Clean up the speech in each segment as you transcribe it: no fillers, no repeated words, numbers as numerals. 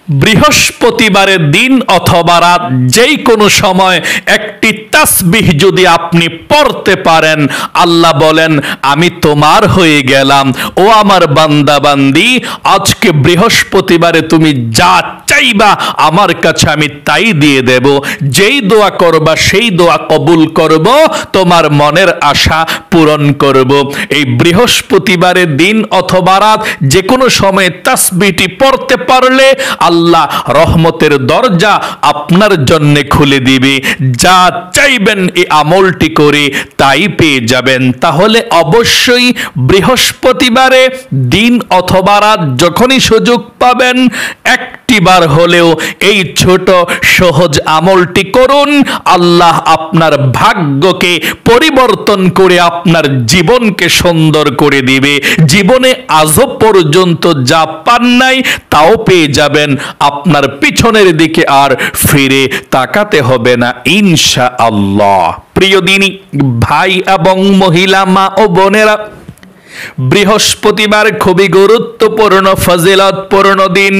বৃহস্পতিবারের দিন অথবা রাত যেই কোনো সময় একটি তাসবিহ যদি আপনি পড়তে পারেন, আল্লাহ বলেন আমি তোমার হয়ে গেলাম। ও আমার বান্দা বান্দি, আজকে বৃহস্পতিবারে তুমি যা চাইবা আমার কাছে আমি তাই দিয়ে দেব। যেই দোয়া করবা সেই দোয়া কবুল করব, তোমার মনের আশা পূরণ করব। এই বৃহস্পতিবারের দিন অথবা রাত যে কোনো সময়ে তাসবিহটি পড়তে পারলে আল্লাহ রহমতের দরজা আপনার জন্য খুলে দিবে। যা চাইবেন এই আমলটি করে তাই পেয়ে যাবেন। তাহলে অবশ্যই বৃহস্পতিবারে দিন অথবা রাত যখনই সুযোগ পাবেন একটিবার হলেও এই ছোট সহজ আমলটি করুন। আল্লাহ আপনার ভাগ্যকে পরিবর্তন করে আপনার জীবনকে সুন্দর করে দিবে। জীবনে আজও পর্যন্ত যা পান নাই তাও পেয়ে যাবেন। আপনার পিছনের দিকে আর ফিরে তাকাতে হবে না ইনশাআল্লাহ। প্রিয় দিনী ভাই এবং মহিলা, মা ও বোনেরা, বৃহস্পতিবার খুবই গুরুত্বপূর্ণ ফজিলতপূর্ণ দিন।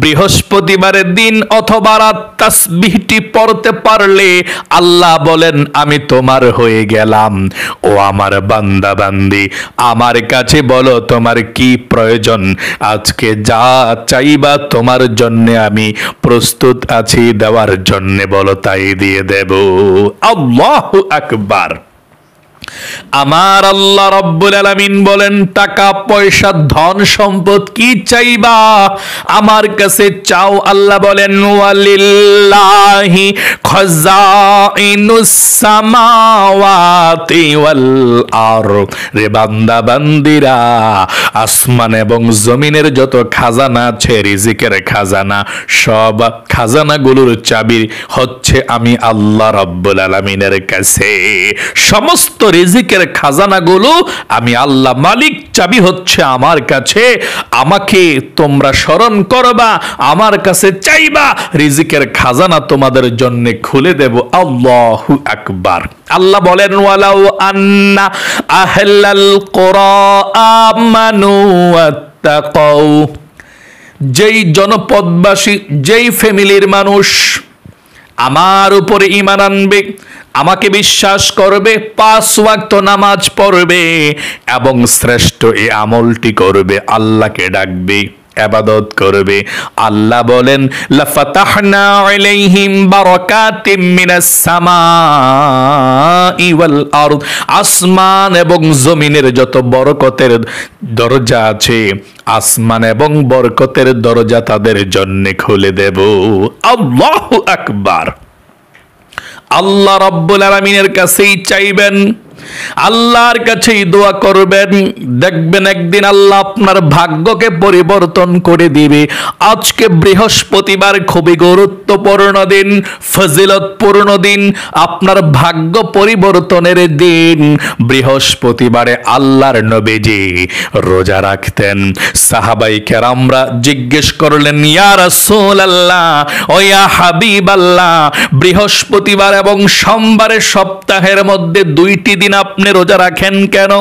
বৃহস্পতিবারের দিন অথবা রাত তাসবিহটি পড়তে পারলে আল্লাহ বলেন আমি তোমার হয়ে গেলাম। ও আমার বান্দা বান্দি, আমার কাছে বলো তোমার কি প্রয়োজন। আজকে যা চাইবা তোমার জন্য আমি প্রস্তুত আছি দেওয়ার জন্য, বলো তাই দিয়ে দেব। আল্লাহু আকবার। আমার আল্লাহ রাব্বুল আলামিন বলেন টাকা পয়সা ধন সম্পদ কি চাইবা আমার কাছে চাও। আল্লাহ বলেন ওয়ালিল্লাহি খাযাইনুস সামাওয়াতি ওয়াল আরদ। রে বান্দা বান্দিরা, আসমান এবং জমিনের যত খাজানা আছে, রিজিকের খাজানা, সব খাজানাগুলোর চাবি হচ্ছে আমি আল্লাহ রাব্বুল আলামিনের কাছে। সমস্ত রিজিকের খাজানাগুলো আমি আল্লাহ মালিক, চাবি হচ্ছে আমার কাছে। আমাকে তোমরা স্মরণ করবা, আমার কাছে চাইবা, রিজিকের খাজানা তোমাদের জন্য খুলে দেব। আল্লাহু আকবার। আল্লাহ বলেন ওয়ালাউ আন্না আহলাল কুরা আমানু ওয়াত্তাকাউ। যেই জনপদবাসী, যেই ফ্যামিলির মানুষ আমার উপরে ঈমান আনবে, আমাকে বিশ্বাস করবে, 5 ওয়াক্ত নামাজ পড়বে এবং শ্রেষ্ঠ এই আমলটি করবে, আল্লাহকে ডাকবে, ইবাদত করবে, আল্লাহ বলেন লাফাতাহনা আলাইহিম বারাকাতিম মিনাস সামাই ওয়াল আরদ। আসমান এবং জমিনের যত বরকতের দরজা আছে, আসমান এবং বরকতের দরজা তাদের জন্য খুলে দেব। আল্লাহু আকবার। আল্লাহ রাব্বুল আলামিনের কাছেই চাইবেন, আল্লাহর কাছেই দোয়া করবেন, দেখবেন একদিন আল্লাহ আপনার ভাগ্যকে পরিবর্তন করে দিবে। আজকে বৃহস্পতিবার খুবই গুরুত্বপূর্ণ দিন, ফজিলতপূর্ণ দিন, আপনার ভাগ্য পরিবর্তনের দিন। বৃহস্পতিবারে আল্লাহর নবীজি রোজা রাখতেন। সাহাবাই কেরামরা জিজ্ঞেস করলেন ইয়া রাসূলুল্লাহ ও ইয়া হাবিবাল্লাহ, বৃহস্পতিবার এবং সোমবারে সপ্তাহের মধ্যে 2টি দিন আপনি রোজা রাখেন কেন?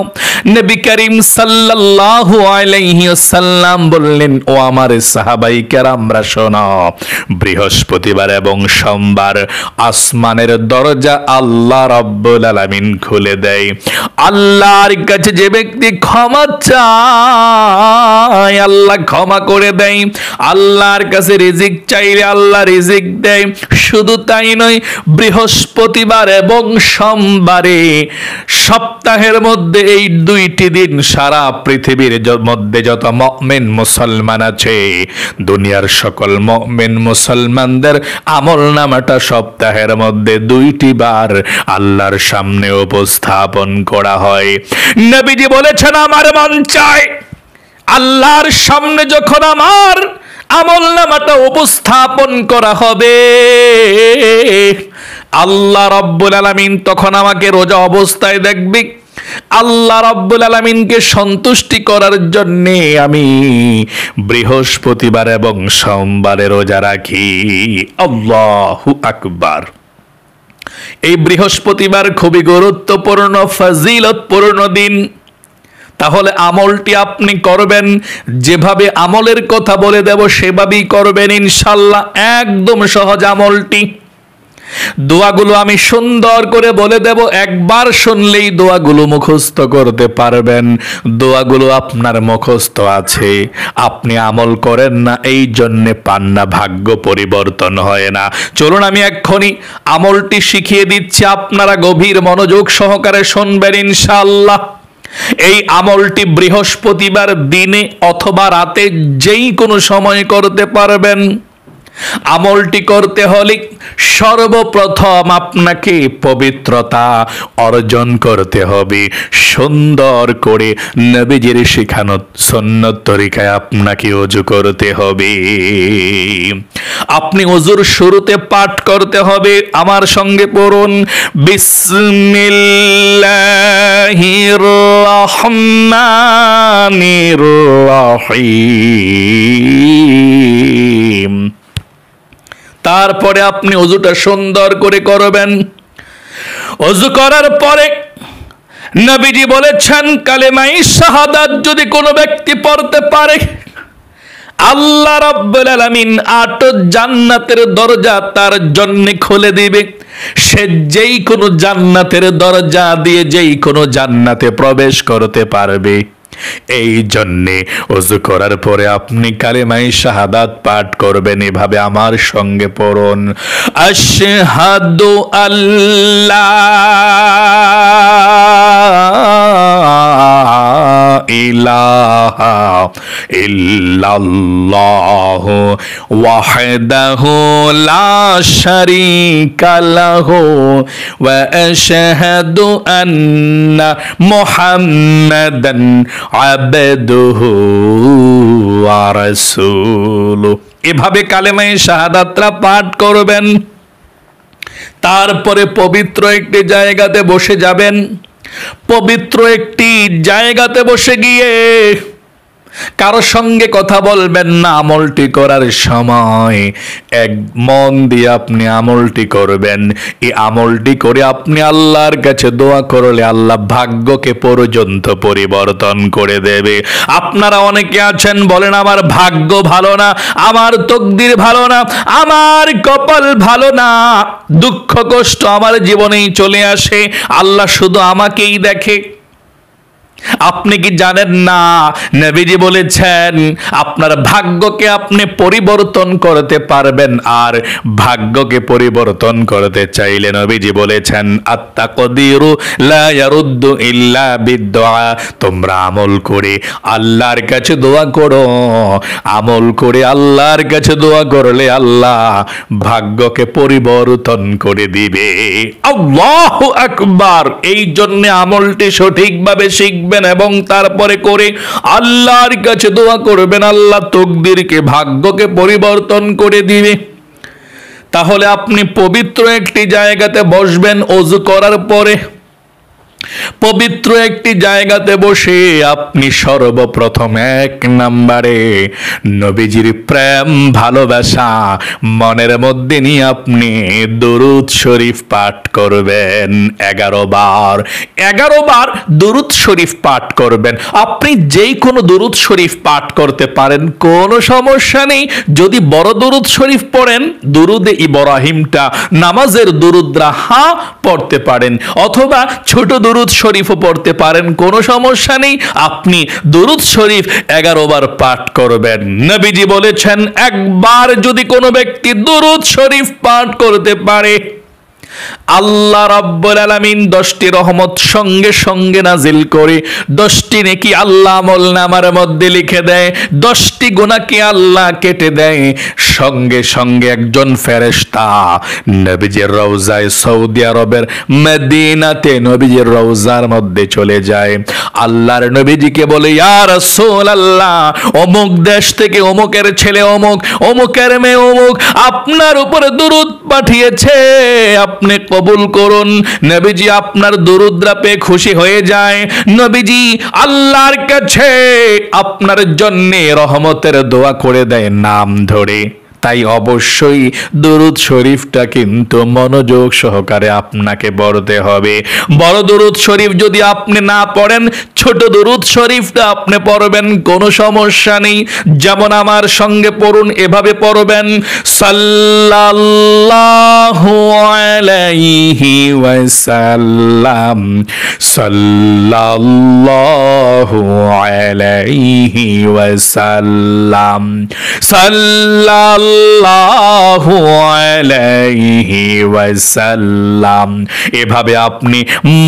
নবী করিম সাল্লাল্লাহু আলাইহি ওয়াসাল্লাম বললেন ও আমার সাহাবাই কেরামরা শোনো, বৃহস্পতিবার এবং সোমবার আসমানের দরজা আল্লাহ রাব্বুল আলামিন খুলে দেয়। আল্লাহর কাছে যে ব্যক্তি ক্ষমা চায় আল্লাহ ক্ষমা করে দেয়। আল্লাহর কাছে রিজিক চাইলে আল্লাহ রিজিক দেয়। শুধু তাই নয়, বৃহস্পতিবার এবং সোমবারে সপ্তাহের মধ্যে এই 2টি দিন সারা পৃথিবীর মধ্যে যত মুমিন মুসলমান আছে, দুনিয়ার সকল মুমিন মুসলমানদের আমলনামাটা সপ্তাহের মধ্যে 2টি বার আল্লাহর সামনে উপস্থাপন করা হয়। নবীজি বলেছেন আমার মন চায় আল্লাহর সামনে যখন আমার আমলনামাটা উপস্থাপন করা হবে, আল্লাহ রাব্বুল আলামিন তখন আমাকে রোজা অবস্থায় দেখবে। আল্লাহ রাব্বুল আলামিনকে সন্তুষ্টি করার জন্য আমি বৃহস্পতিবার এবং সোমবারে রোজা রাখি। আল্লাহু আকবার। এই বৃহস্পতিবার খুবই গুরুত্বপূর্ণ ফজিলতপূর্ণ দিন। তাহলে আমলটি আপনি করবেন, যেভাবে আমলের কথা বলে দেব সেভাবেই করবেন ইনশাল্লাহ। একদম সহজ আমলটি। দোয়াগুলো আমি সুন্দর করে বলে দেব, একবার শুনলেই দোয়াগুলো মুখস্থ করতে পারবেন। দোয়াগুলো আপনার মুখস্থ আছে, আপনি আমল করেন না, এই জন্যে পান না, ভাগ্য পরিবর্তন হয় না। চলুন আমি এক্ষুনি আমলটি শিখিয়ে দিচ্ছি, আপনারা গভীর মনোযোগ সহকারে শুনবেন ইনশাআল্লাহ। এই আমলটি বৃহস্পতিবার দিনে অথবা রাতে যেই কোনো সময় করতে পারবেন। আমলটি করতে হলে সর্বপ্রথম আপনাকে পবিত্রতা অর্জন করতে হবে। সুন্দর করে নবীজির শিখানো সুন্নত তরিকায় আপনাকে ওযু করতে হবে। আপনি ওযুর শুরুতে পাঠ করতে হবে, আমার সঙ্গে পড়ুন, বিসমিল্লাহির রহমানির রহিম। তারপরে আপনি ওযুটা সুন্দর করে করবেন। ওযু করার পরে নবীজি বলেছেন, কালেমায়ে শাহাদাত যদি কোনো ব্যক্তি পড়তে পারে, আল্লাহ রাব্বুল আলামিন 8 জান্নাতের দরজা তার জন্য খুলে দিবে। সে যেই কোনো জান্নাতের দরজা দিয়ে যেই কোনো জান্নাতে প্রবেশ করতে পারবে। এই জন্যে ওযু করার পরে আপনি কালেমায়ে শাহাদাত পাঠ করবেন এভাবে, আমার সঙ্গে পড়ুন, আশহাদু আল্লা ইলাহা ইল্লাল্লাহু ওয়াহদাহু লা শারীকা লাহু ওয়া আশহাদু আন্না মুহাম্মাদান আবদুহু ওয়া রাসূলুহু। এভাবে কালেমায়ে শাহাদাতটা পাঠ করবেন। তারপরে পবিত্র একটি জায়গাতে বসে যাবেন। পবিত্র একটি জায়গাতে বসে গিয়ে কারো সঙ্গে কথা বলবেন না। আমলটি করার সময় এক মন দিয়ে আপনি আমলটি করবেন। এই আমলটি করে আপনি আল্লাহর কাছে দোয়া করলে আল্লাহ ভাগ্যকে পর্যন্ত পরিবর্তন করে দেবে। আপনারা অনেকে আছেন বলেন, আমার ভাগ্য ভালো না, আমার তকদির ভালো না, আমার কপাল ভালো না, দুঃখ কষ্ট আমার জীবনেই চলে আসে, আল্লাহ শুধু আমাকেই দেখে। আপনি কি জানেন না, নবীজি বলেছেন আপনার ভাগ্যকে আপনি পরিবর্তন করতে পারবেন। আর ভাগ্যকে পরিবর্তন করতে চাইলে নবীজি বলেছেন, আত-তাকদীরু লা ইয়ারুদ্দু ইল্লা বিদ-দুআ। তোমরা আমল করে আল্লাহর কাছে দোয়া করো, আমল করে আল্লাহর কাছে দোয়া করলে আল্লাহ ভাগ্যকে পরিবর্তন করে দিবে। আল্লাহু আকবার। এই জন্য আমলটি সঠিকভাবে শিখবেন এবং তারপরে করে আল্লাহর কাছে দোয়া করবেন, আল্লাহ তকদিরকে ভাগ্যকে পরিবর্তন করে দিবে। তাহলে আপনি পবিত্র একটি জায়গাতে বসবেন। ওযু করার পরে পবিত্র একটি জায়গাতে বসে আপনি সর্বপ্রথম 1 নম্বরে নবীজির প্রেম ভালোবাসা মনের মধ্যে নিয়ে আপনি দুরূদ শরীফ পাঠ করবেন 11 বার। 11 বার দুরূদ শরীফ পাঠ করবেন। আপনি যেই কোনো দুরূদ শরীফ পাঠ করতে পারেন, কোনো সমস্যা নেই। যদি বড় দুরূদ শরীফ পড়েন, দুরুদে ইব্রাহিমটা নামাজের দুরূদ রাহা পড়তে পারেন, অথবা ছোট দুরূদ শরীফও পড়তে পারেন, কোনো সমস্যা নেই। আপনি দুরূদ শরীফ 11 বার পাঠ করবেন। নবীজি বলেছেন, একবার যদি কোনো ব্যক্তি দুরূদ শরীফ পাঠ করতে পারে, আল্লাহ রাব্বুল আলামিন 10টি রহমত সঙ্গে সঙ্গে নাজিল করে 10টি নেকি আল্লাহ আমলনামার মধ্যে লিখে দেয়, 10টি গুনাহকে আল্লাহ কেটে দেয়। সঙ্গে সঙ্গে একজন ফেরেশতা নবীজির রওজায়, সৌদি আরবের মদিনাতে নবীজির রওজার মধ্যে চলে যায়। আল্লাহর নবীজিকে বলে, ইয়া রাসূলুল্লাহ, অমুক দেশ থেকে অমুকের ছেলে অমুক, অমুকের মেয়ে অমুক আপনার উপরে দুরূদ পাঠিয়েছে, আপনি কবুল করুন। নবীজি আপনার দুরূদরা পেয়ে খুশি হয়ে যায়। নবীজি আল্লাহর কাছে আপনার জন্য রহমতের দোয়া করে দেয় নাম ধরে। তাই অবশ্যই দরুদ শরীফটা কিন্তু মনোযোগ সহকারে আপনাকে পড়তে হবে। বড় দরুদ শরীফ যদি আপনি না পড়েন, ছোট দরুদ শরীফটা আপনি পড়বেন, কোনো সমস্যা নেই। যেমন আমার সঙ্গে পড়ুন, এভাবে পড়বেন, সাল্লাল্লাহু আলাইহি ওয়াসাল্লাম, সাল্লাল্লাহু আলাইহি ওয়াসাল্লাম, সাল্লাল্লাহু আলাইহি ওয়াসাল্লাম। এভাবে আপনি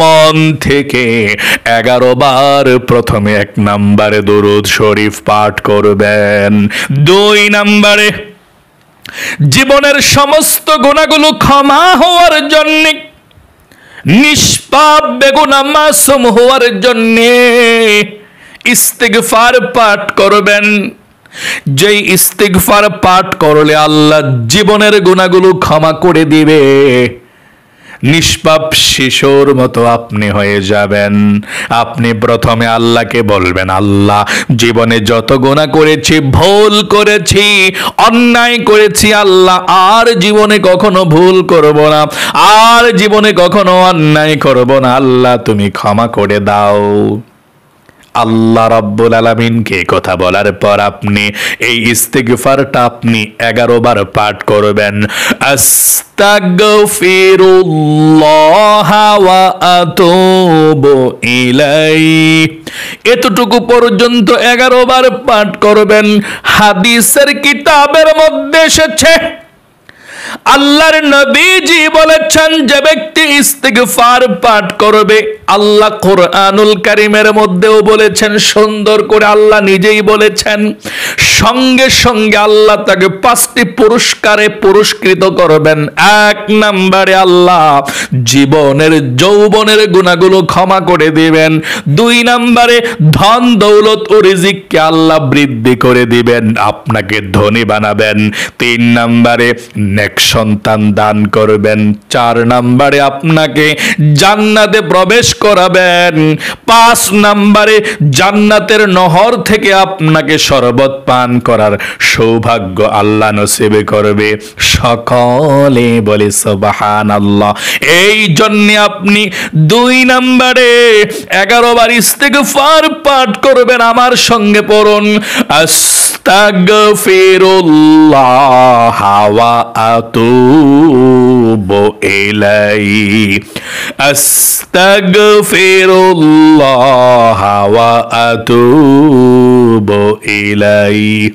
মন থেকে 11 বার প্রথমে 1 নম্বরে দরুদ শরীফ পাঠ করবেন। 2 নম্বরে জীবনের সমস্ত গুনাহগুলো ক্ষমা হওয়ার জন্য, নিষ্পাপ বেগুনাহ মাসুম হওয়ার জন্য ইস্তিগফার পাঠ করবেন। যেই ইস্তিগফার পাঠ করলে আল্লাহ জীবনের গুনাহগুলো ক্ষমা করে দিবে, নিষ্পাপ শিশুর মতো আপনি হয়ে যাবেন। আপনি প্রথমে আল্লাহকে বলবেন, আল্লাহ জীবনে যত গুনাহ করেছি, ভুল করেছি, অন্যায় করেছি, আল্লাহ আর জীবনে কখনো ভুল করব না, আর জীবনে কখনো অন্যায় করব না, আল্লাহ তুমি ক্ষমা করে দাও। আল্লাহ রাব্বুল আলামিনকে কথা বলার পর আপনি এই ইস্তিগফারটা আপনি 11 বার পাঠ করবেন। আস্তাগফিরুল্লাহ ওয়া আতুবু ইলাইহি, এতটুকু পর্যন্ত 11 বার পাঠ করবেন। হাদিসের কিতাবের মধ্যে এসেছে, আল্লাহর নবীজি বলেছেন, যে ব্যক্তি ইস্তিগফার পাঠ করবে, আল্লাহ কোরআনুল কারীমের মধ্যেও বলেছেন, সুন্দর করে আল্লাহ নিজেই বলেছেন, সঙ্গে সঙ্গে আল্লাহ তাকে 5টি পুরস্কারে পুরস্কৃত করবেন। 1 নম্বরে আল্লাহ জীবনের যৌবনের গুনাহগুলো ক্ষমা করে দিবেন। 2 নম্বরে ধন দৌলত ও রিজিককে আল্লাহ বৃদ্ধি করে দিবেন, আপনাকে ধনী বানাবেন। 3 নম্বরে নেক সন্তান দান করবেন। 4 নম্বরে আপনাকে জান্নাতে প্রবেশ করাবেন। 5 নম্বরে জান্নাতের নহর থেকে আপনাকে শরবত পান করার সৌভাগ্য আল্লাহ নসিব করবে। সকলে বলে সুবহানাল্লাহ। এই জন্য আপনি 2 নম্বরে 11 বার ইস্তিগফার পাঠ করবেন। আমার সঙ্গে পড়ুন, আস্তাগফিরুল্লাহ ওয়া আতুবু ইলাইহি, আস্তাগফিরুল্লাহ ওয়া আতুবু ইলাইহি।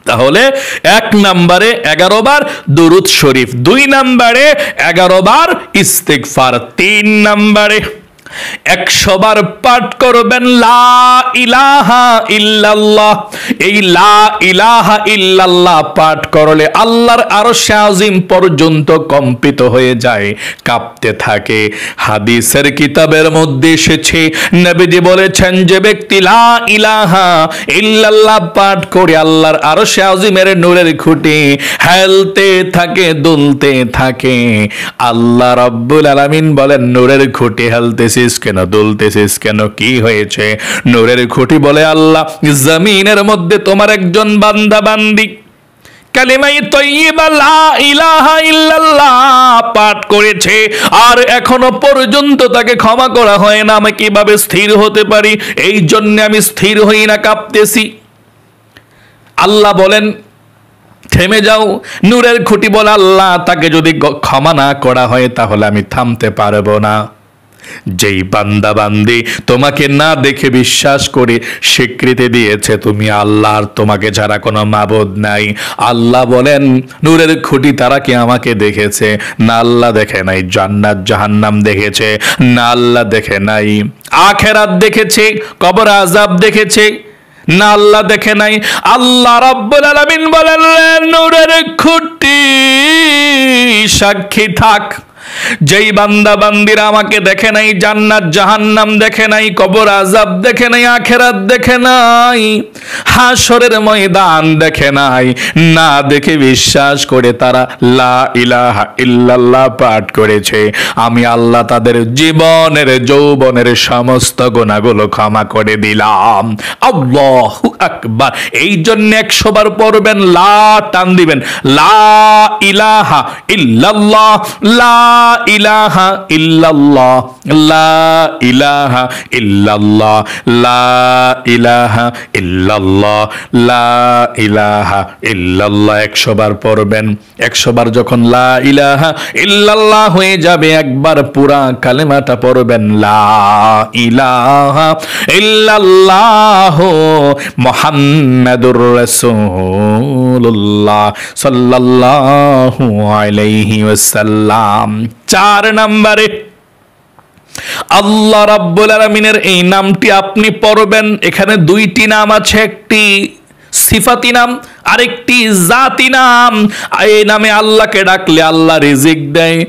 তাহলে 1 নম্বরে 11 বার দরুদ শরীফ, 2 নম্বরে 11 বার ইস্তিগফার, 3 নম্বরে 100 বার পাঠ করবেন লা ইলাহা ইল্লাল্লাহ। এই লা ইলাহা ইল্লাল্লাহ পাঠ করলে আল্লাহর আরশে আজিম পর্যন্ত কম্পিত হয়ে যায়, কাঁপতে থাকে। হাদিসের কিতাবের মধ্যে এসেছে, নবীজি বলেছেন, যে ব্যক্তি লা ইলাহা ইল্লাল্লাহ পাঠ করে আল্লাহর আরশে আজিমের নূরের খুঁটি হেলতে থাকে, দুলতে থাকে। আল্লাহ রাব্বুল আলামিন বলেন, নূরের খুঁটি হেলতেছিস কেন, দুলতেছিস কেন, কি হয়েছে? নূরের খুঁটি বলে, আল্লাহ জমিনের মধ্যে তোমার একজন বান্দা বান্দি কালিমায়ে তাইয়্যিবা লা ইলাহা ইল্লাল্লাহ পাঠ করেছে, আর এখনো পর্যন্ত তাকে ক্ষমা করা হয় না। আমি কিভাবে স্থির হতে পারি? এই জন্য আমি স্থির হই না, কাঁপতেছি। আল্লাহ বলেন, থেমে যাও। নূরের খুঁটি বলে, আল্লাহ তাকে যদি ক্ষমা না করা হয় তাহলে আমি থামতে পারবো না। যেই বান্দা বান্দি তোমাকে না দেখে বিশ্বাস করে স্বীকৃতি দিয়েছে তুমি আল্লাহ, আর তোমাকে ছাড়া কোনো মাবুদ নাই, আল্লাহ বলেন, নূরের খুঁটি তারা কি আমাকে দেখেছে? না, আল্লাহ দেখে নাই। জান্নাত জাহান্নাম দেখেছে? না, আল্লাহ দেখে নাই। আখিরাত দেখেছে? কবর আযাব দেখেছে? না, আল্লাহ দেখে নাই। আল্লাহ রাব্বুল আলামিন বলেন, নূরের খুঁটি সাক্ষী থাক, যেই বান্দা বান্দিরা আমাকে দেখে নাই, জান্নাত জাহান্নাম দেখে নাই, কবর আযাব দেখে নাই, আখিরাত দেখে নাই, হাশরের ময়দান দেখে নাই, না দেখে বিশ্বাস করে তারা লা ইলাহা ইল্লাল্লাহ পাঠ করেছে, আমি আল্লাহ তাদের জীবনের যৌবনের সমস্ত গুনাহগুলো ক্ষমা করে দিলাম। আল্লাহু আকবার। এই জন্য 100 বার পড়বেন, লা টান দিবেন, লা ইলাহা ইল্লাল্লাহ, লা ইলাহা ইল্লাল্লাহ, লা ইলাহা ইল্লাল্লাহ, লা ইলাহা ইল্লাল্লাহ, লা ইলাহা ইল্লাল্লাহ 100 বার পড়বেন। 100 বার যখন লা ইলাহা ইল্লাল্লাহ হয়ে যাবে, একবার পুরা কালেমাটা পড়বেন, লা ইলাহা ইল্লাল্লাহ মুহাম্মাদুর রাসূলুল্লাহ সাল্লাল্লাহু আলাইহি ওয়াসাল্লাম। 4 নম্বরে আল্লাহ রাব্বুল আলামিনের এই নামটি আপনি পড়বেন। এখানে 2টি নাম আছে, একটি সিফাতি নাম, আরেকটি জাতি নাম। এই নামে আল্লাহকে ডাকলে আল্লাহ রিজিক দেয়।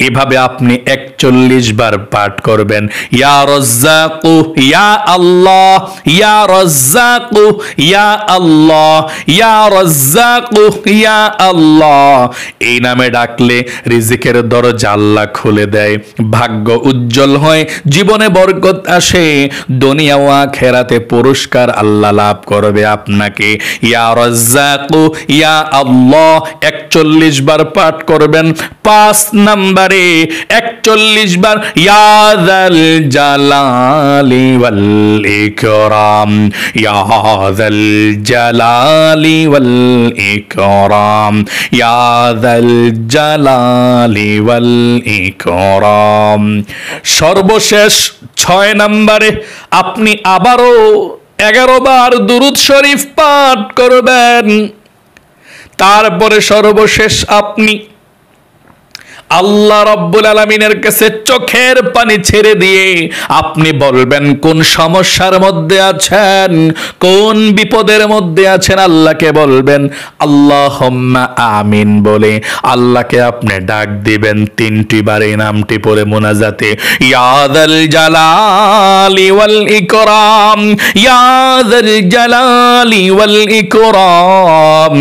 এভাবে আপনি 41 বার পাঠ করবেন, ইয়া রাজ্জাকু ইয়া আল্লাহ, ইয়া রাজ্জাকু ইয়া আল্লাহ, ইয়া রাজ্জাকু ইয়া আল্লাহ। এই নামে ডাকলে রিজিকের দরজা আল্লাহ খুলে দেয়, ভাগ্য উজ্জ্বল হয়, জীবনে বরকত আসে, দুনিয়া ও আখিরাতে পুরস্কার আল্লাহ লাভ করবে আপনাকে। ইয়া রাজ্জাকু ইয়া আল্লাহ 41 বার পাঠ করবেন। 5 নাম্বার 41 বার ইয়া যাল জালালি ওয়াল ইকরাম, ইয়া যাল জালালি ওয়াল ইকরাম, ইয়া যাল জালালি ওয়াল ইকরাম। সর্বশেষ 6 নম্বরে আপনি আবারও 11 বার দুরূদ শরীফ পাঠ করবেন। তারপরে সর্বশেষ আপনি আল্লাহ রাব্বুল আলামিনের কাছে চোখের পানি ছেড়ে দিয়ে আপনি বলবেন কোন সমস্যার মধ্যে আছেন, কোন বিপদের মধ্যে আছেন, আল্লাহকে বলবেন আল্লাহুম্মা আমিন বলে আল্লাহকে আপনি ডাক দিবেন। 3টি বার এই নামটি পড়ে মুনাজাতে, ইয়া যাল জালালি ওয়াল ইকরাম, ইয়া যাল জালালি ওয়াল ইকরাম,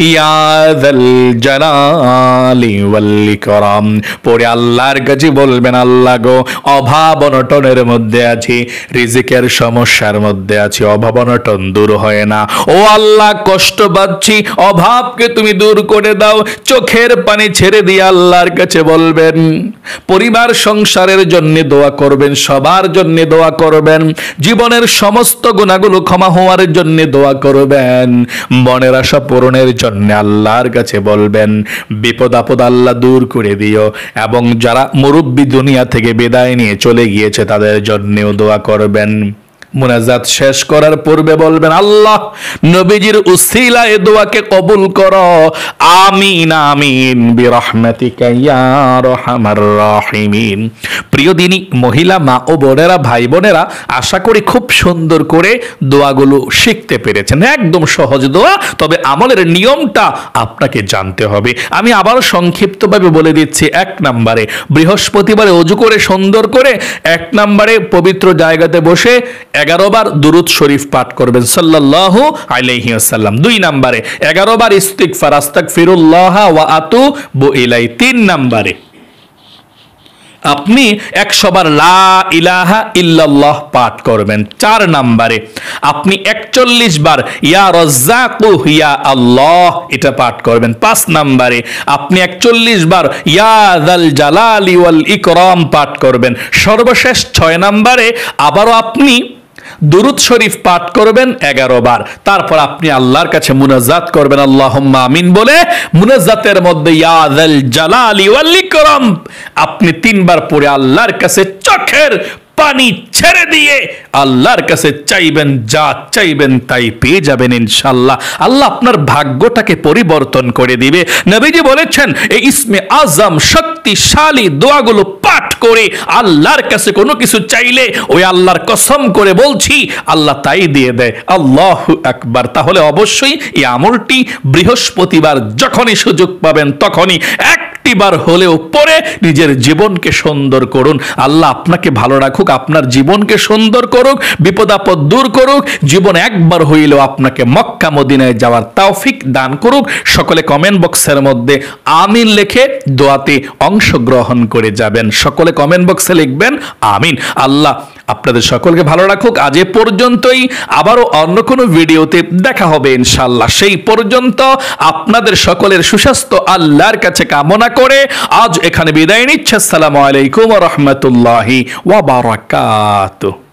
ইয়া যাল জালালি ওয়াল ইকরাম পরে আল্লাহর কাছে বলবেন, আল্লাহ গো অভাব অনটনের মধ্যে আছি, রিজিকের সমস্যার মধ্যে আছি, অভাব অনটন দূর হয় না, ও আল্লাহ কষ্ট পাচ্ছি, অভাবকে তুমি দূর করে দাও। চোখের পানি ছেড়ে দিয়ে আল্লাহর কাছে বলবেন। পরিবার সংসারের জন্য দোয়া করবেন, সবার জন্য দোয়া করবেন, জীবনের সমস্ত গুনাহগুলো ক্ষমা হওয়ার জন্য দোয়া করবেন, মনের আশা পূরণের জন্য আল্লাহর কাছে বলবেন, বিপদ আপদ আল্লাহ দূর করে দিও। এবং যারা মুরব্বী দুনিয়া থেকে বিদায় নিয়ে চলে গিয়েছে তাদের জন্যও দোয়া করবেন। মুনাজাত শেষ করার পূর্বে বলবেন, আল্লাহ নবীজির উসিলায় দোয়াকে কবুল করো, আমিন আমিন বিরহমাতিকা ইয়া আরহামার রাহিমিন। প্রিয় দিনী মহিলা মা ও বোনেরা, ভাই বোনেরা, আশা করি খুব সুন্দর করে দোয়াগুলো শিখতে পেরেছেন। একদম সহজ দোয়া, তবে আমলের নিয়মটা আপনাকে জানতে হবে। আমি আবারও সংক্ষিপ্তভাবে বলে দিচ্ছি। 1 নম্বরে বৃহস্পতিবারে ওযু করে সুন্দর করে 1 নম্বরে পবিত্র জায়গাতে বসে 11 বার দুরূদ শরীফ পাঠ করবেন সাল্লাল্লাহু আলাইহি ওয়াসাল্লাম। 2 নম্বরে 11 বার ইস্তিগফার, আস্তাগফিরুল্লাহ ওয়া আতুবু ইলাইহি। 3 নম্বরে আপনি 100 বার লা ইলাহা ইল্লাল্লাহ পাঠ করবেন। 4 নম্বরে আপনি 41 বার ইয়া রাজ্জাকু ইয়া আল্লাহ এটা পাঠ করবেন। 5 নম্বরে আপনি 41 বার ইয়া যাল জালালি ওয়াল ইকরাম পাঠ করবেন। সর্বশেষ 6 নম্বরে আবারও আপনি দুরূদ শরীফ পাঠ করবেন 11 বার। তারপর আপনি আল্লাহর কাছে মুনাজাত করবেন আল্লাহুম্মা আমিন বলে। মুনাজাতের মধ্যে ইয়া যাল জালালি ওয়াল ইকরাম আপনি 3 বার পড়ে আল্লাহর কাছে চোখের পানি ছেড়ে দিয়ে আল্লাহর কাছে চাইবেন, যা চাইবেন তাই পেয়ে যাবেন ইনশাআল্লাহ। আল্লাহ আপনার ভাগ্যটাকে পরিবর্তন করে দিবে। নবীজি বলেছেন এই ইসমে আজম শক্তিশালী দোয়াগুলো পাঠ করে আল্লাহর কাছে কোনো কিছু চাইলে ওই আল্লাহর কসম করে বলছি আল্লাহ তাই দিয়ে দেয়। আল্লাহু আকবার। তাহলে অবশ্যই এই আমলটি বৃহস্পতিবার যখনই সুযোগ পাবেন তখনই বার হলেও পড়ে নিজের জীবনকে সুন্দর করুন। আল্লাহ আপনাকে ভালো রাখুক, আপনার জীবনকে সুন্দর করুক, বিপদ আপদ দূর করুক, জীবন একবার হইলেও আপনাকে মক্কা মদিনায় যাওয়ার তৌফিক দান করুক। সকলে কমেন্ট বক্সের মধ্যে আমিন লিখে দোয়াতে অংশগ্রহণ করে যাবেন। সকলে কমেন্ট বক্সে লিখবেন আমিন। আল্লাহ আপনাদের সকলকে ভালো রাখুক। আজ এ পর্যন্তই, আবারও অন্য কোনো ভিডিওতে দেখা হবে ইনশাআল্লাহ। সেই পর্যন্ত আপনাদের সকলের সুস্বাস্থ্য আল্লাহর কাছে কামনা করে আজ এখানে বিদায় নিচ্ছে। আসসালামু আলাইকুম ওয়া রাহমাতুল্লাহি ওয়া বারাকাতুহু।